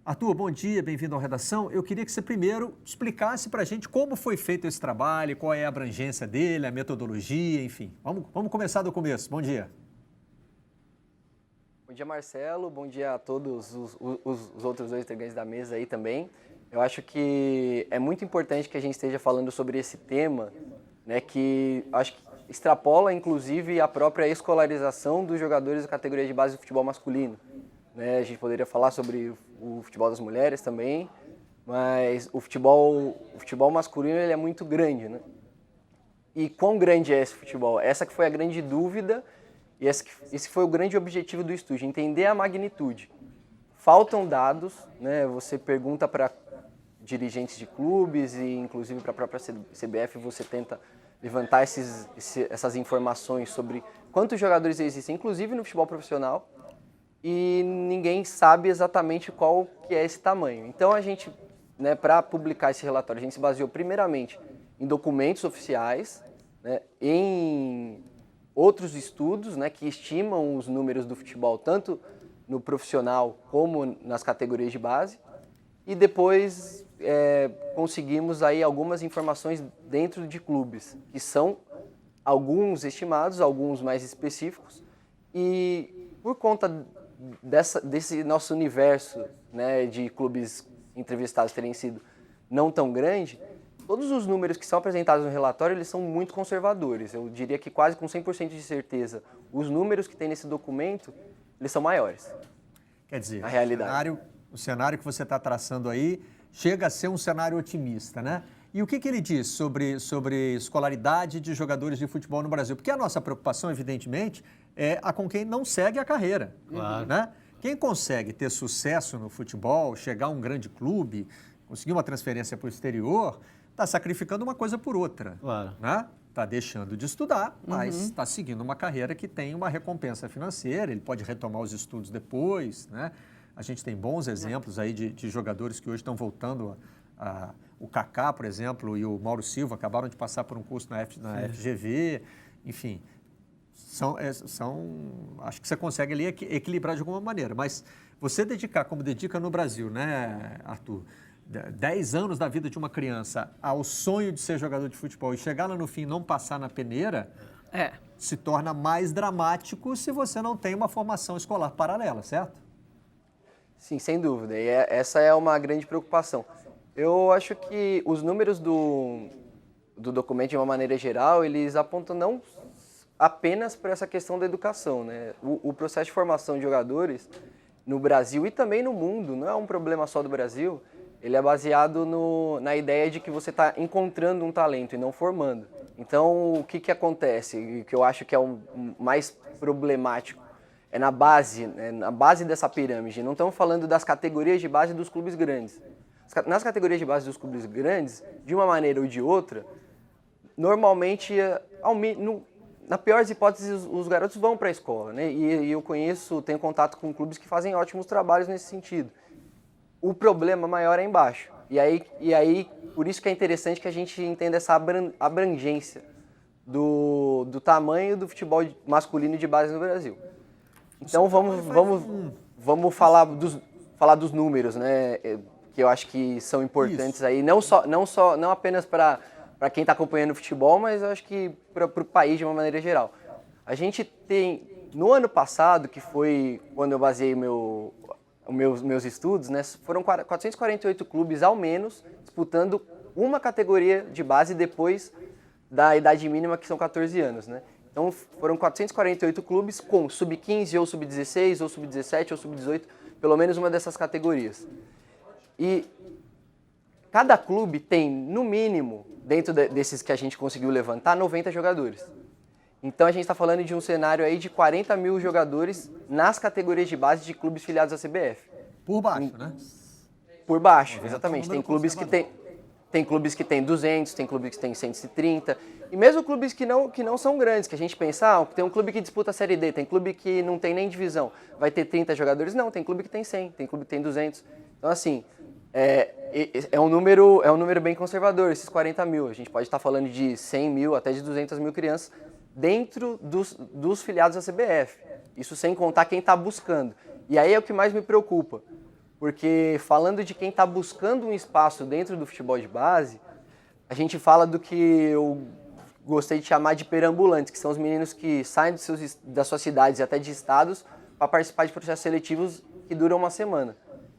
Arthur, bom dia, bem-vindo ao Redação. Eu queria que você primeiro explicasse para a gente como foi feito esse trabalho, qual é a abrangência dele, a metodologia, enfim. Vamos começar do começo. Bom dia. Bom dia, Marcelo. Bom dia a todos os outros dois integrantes da mesa aí também. Eu acho que é muito importante que a gente esteja falando sobre esse tema, né, que acho que extrapola, inclusive, a própria escolarização dos jogadores da categoria de base do futebol masculino. Né? A gente poderia falar sobre o futebol das mulheres também, mas o futebol masculino ele é muito grande, né? E quão grande é esse futebol? Essa que foi a grande dúvida e esse foi o grande objetivo do estudo, entender a magnitude. Faltam dados, né? Você pergunta para dirigentes de clubes e inclusive para a própria CBF, você tenta levantar essas informações sobre quantos jogadores existem, inclusive no futebol profissional, e ninguém sabe exatamente qual que é esse tamanho. Então a gente, né, para publicar esse relatório, a gente se baseou primeiramente em documentos oficiais, né, em outros estudos, né, que estimam os números do futebol, tanto no profissional como nas categorias de base, e depois conseguimos aí algumas informações dentro de clubes, que são alguns estimados, alguns mais específicos, e por conta desse nosso universo, né, de clubes entrevistados terem sido não tão grande, todos os números que são apresentados no relatório, eles são muito conservadores. Eu diria que quase com 100% de certeza, os números que tem nesse documento, eles são maiores. Quer dizer, a realidade. O cenário que você está traçando aí chega a ser um cenário otimista, né? E o que ele diz sobre escolaridade de jogadores de futebol no Brasil? Porque a nossa preocupação, evidentemente, é a com quem não segue a carreira. Claro. Né? Quem consegue ter sucesso no futebol, chegar a um grande clube, conseguir uma transferência para o exterior, está sacrificando uma coisa por outra. Claro. Né? Está deixando de estudar, mas está seguindo uma carreira que tem uma recompensa financeira, ele pode retomar os estudos depois. Né? A gente tem bons exemplos aí de jogadores que hoje estão voltando o Kaká, por exemplo, e o Mauro Silva acabaram de passar por um curso na FGV, enfim, acho que você consegue ali equilibrar de alguma maneira, mas você dedicar, como dedica no Brasil, né, Arthur, 10 anos da vida de uma criança ao sonho de ser jogador de futebol e chegar lá no fim e não passar na peneira, se torna mais dramático se você não tem uma formação escolar paralela, certo? Sim, sem dúvida, e essa é uma grande preocupação. Eu acho que os números do documento, de uma maneira geral, eles apontam não apenas para essa questão da educação, né? O processo de formação de jogadores no Brasil e também no mundo, não é um problema só do Brasil, ele é baseado na ideia de que você está encontrando um talento e não formando. Então, o que acontece, o que eu acho que é o mais problemático, é na base dessa pirâmide. Não estamos falando das categorias de base dos clubes grandes. Nas categorias de base dos clubes grandes, de uma maneira ou de outra, normalmente, na pior das hipóteses, os garotos vão para a escola, né? E eu tenho contato com clubes que fazem ótimos trabalhos nesse sentido. O problema maior é embaixo. E aí, por isso que é interessante que a gente entenda essa abrangência do tamanho do futebol masculino de base no Brasil. Então vamos falar dos números, né? Que eu acho que são importantes isso. Aí, não apenas para quem está acompanhando o futebol, mas eu acho que para o país de uma maneira geral. A gente tem, no ano passado, que foi quando eu baseei meus estudos, né, foram 448 clubes ao menos disputando uma categoria de base depois da idade mínima, que são 14 anos. Né? Então foram 448 clubes com sub-15 ou sub-16 ou sub-17 ou sub-18, pelo menos uma dessas categorias. E cada clube tem, no mínimo, dentro desses que a gente conseguiu levantar, 90 jogadores. Então a gente está falando de um cenário aí de 40 mil jogadores nas categorias de base de clubes filiados à CBF. Por baixo, né? Por baixo, exatamente. Tem clubes que tem 200, tem clubes que tem 130. E mesmo clubes que não são grandes, que a gente pensa, tem um clube que disputa a Série D, tem clube que não tem nem divisão, vai ter 30 jogadores? Não, tem clube que tem 100, tem clube que tem 200. Então, assim, é um número bem conservador, esses 40 mil. A gente pode estar falando de 100 mil até de 200 mil crianças dentro dos filiados à CBF. Isso sem contar quem está buscando. E aí é o que mais me preocupa. porque falando de quem está buscando um espaço dentro do futebol de base, a gente fala do que eu gostei de chamar de perambulantes, que são os meninos que saem das suas cidades e até de estados para participar de processos seletivos que duram uma semana.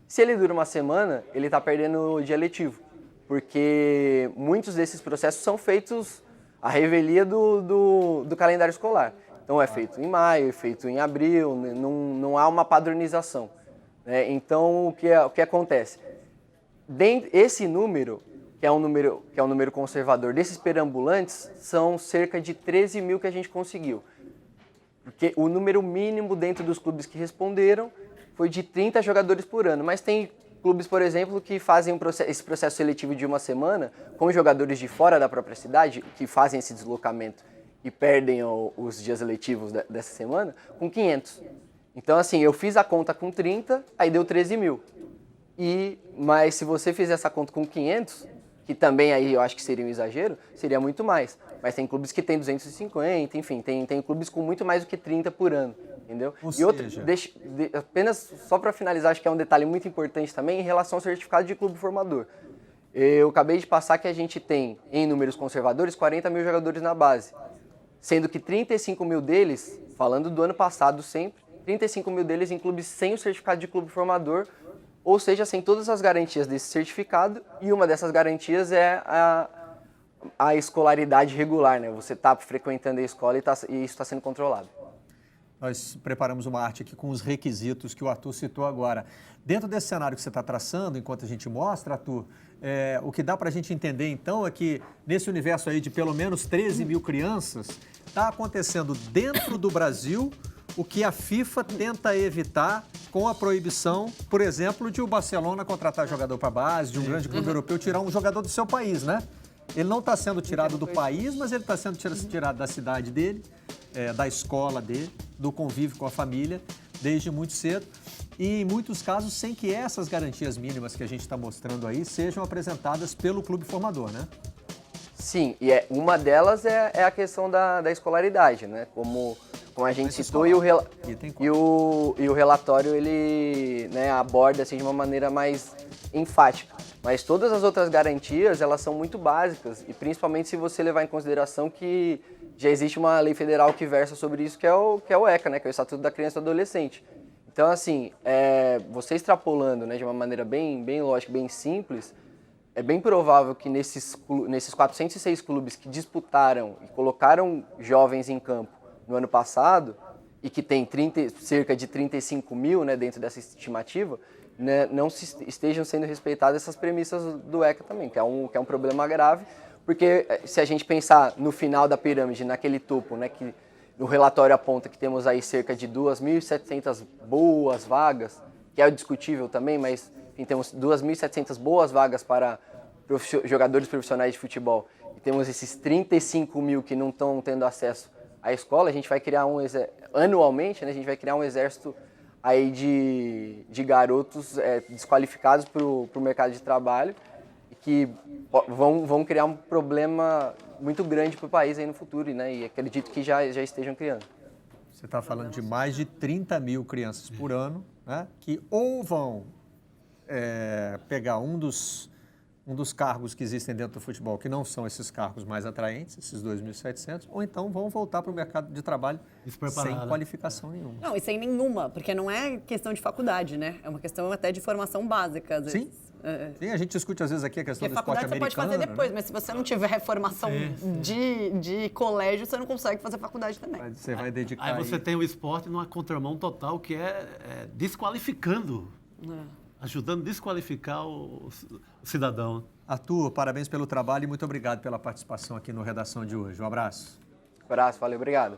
Se ele dura uma semana, ele está perdendo o dia letivo, porque muitos desses processos são feitos à revelia do calendário escolar. Então é feito em maio, é feito em abril, não há uma padronização, né? Então o que acontece? Esse número, que é um número conservador desses perambulantes, são cerca de 13 mil que a gente conseguiu. Porque o número mínimo dentro dos clubes que responderam foi de 30 jogadores por ano, mas tem clubes, por exemplo, que fazem esse processo seletivo de uma semana com jogadores de fora da própria cidade, que fazem esse deslocamento e perdem os dias letivos dessa semana, com 500. Então, assim, eu fiz a conta com 30, aí deu 13 mil. Mas se você fizer essa conta com 500, que também aí eu acho que seria um exagero, seria muito mais. Mas tem clubes que tem 250, enfim, tem clubes com muito mais do que 30 por ano, entendeu? Apenas só para finalizar, acho que é um detalhe muito importante também em relação ao certificado de clube formador. Eu acabei de passar que a gente tem, em números conservadores, 40 mil jogadores na base, sendo que 35 mil deles, falando do ano passado sempre, 35 mil deles em clubes sem o certificado de clube formador, ou seja, sem todas as garantias desse certificado, e uma dessas garantias é a escolaridade regular, né? Você está frequentando a escola e isso está sendo controlado. Nós preparamos uma arte aqui com os requisitos que o Arthur citou agora. Dentro desse cenário que você está traçando, enquanto a gente mostra, Arthur, o que dá para a gente entender, então, é que nesse universo aí de pelo menos 13 mil crianças, está acontecendo dentro do Brasil o que a FIFA tenta evitar com a proibição, por exemplo, de o Barcelona contratar jogador para base, de um grande clube europeu tirar um jogador do seu país, né? Ele não está sendo tirado do país, mas ele está sendo tirado da cidade dele, da escola dele, do convívio com a família, desde muito cedo. E, em muitos casos, sem que essas garantias mínimas que a gente está mostrando aí sejam apresentadas pelo clube formador, né? Sim, e uma delas é a questão da escolaridade, né? Como a gente citou, e o relatório ele, né, aborda assim, de uma maneira mais enfática. Mas todas as outras garantias, elas são muito básicas, e principalmente se você levar em consideração que já existe uma lei federal que versa sobre isso, que é o ECA, né, que é o Estatuto da Criança e do Adolescente. Então, assim, você extrapolando, né, de uma maneira bem lógica, bem simples, é bem provável que nesses 406 clubes que disputaram e colocaram jovens em campo no ano passado, e que tem cerca de 35 mil, né, dentro dessa estimativa, né, não estejam sendo respeitadas essas premissas do ECA também, que é um problema grave, porque se a gente pensar no final da pirâmide, naquele topo, né, que o relatório aponta que temos aí cerca de 2.700 boas vagas, que é discutível também, mas enfim, temos 2.700 boas vagas para jogadores profissionais de futebol, e temos esses 35 mil que não estão tendo acesso à escola, a gente vai criar anualmente, né, a gente vai criar um exército aí de garotos desqualificados para o mercado de trabalho, e que vão criar um problema muito grande para o país aí no futuro, né, e acredito que já estejam criando. Você está falando de mais de 30 mil crianças por ano, né, que ou vão pegar um dos cargos que existem dentro do futebol, que não são esses cargos mais atraentes, esses 2.700, ou então vão voltar para o mercado de trabalho sem qualificação nenhuma. Não, e sem nenhuma, porque não é questão de faculdade, né? É uma questão até de formação básica, às vezes. Sim, a gente discute às vezes aqui a questão do esporte americano. Você pode fazer depois, né? Mas se você não tiver formação de colégio, você não consegue fazer faculdade também. Você vai dedicar... Aí você tem o esporte numa contramão total, que é desqualificando, ajudando a desqualificar o cidadão. Arthur, parabéns pelo trabalho e muito obrigado pela participação aqui no Redação de hoje. Um abraço. Um abraço, valeu, obrigado.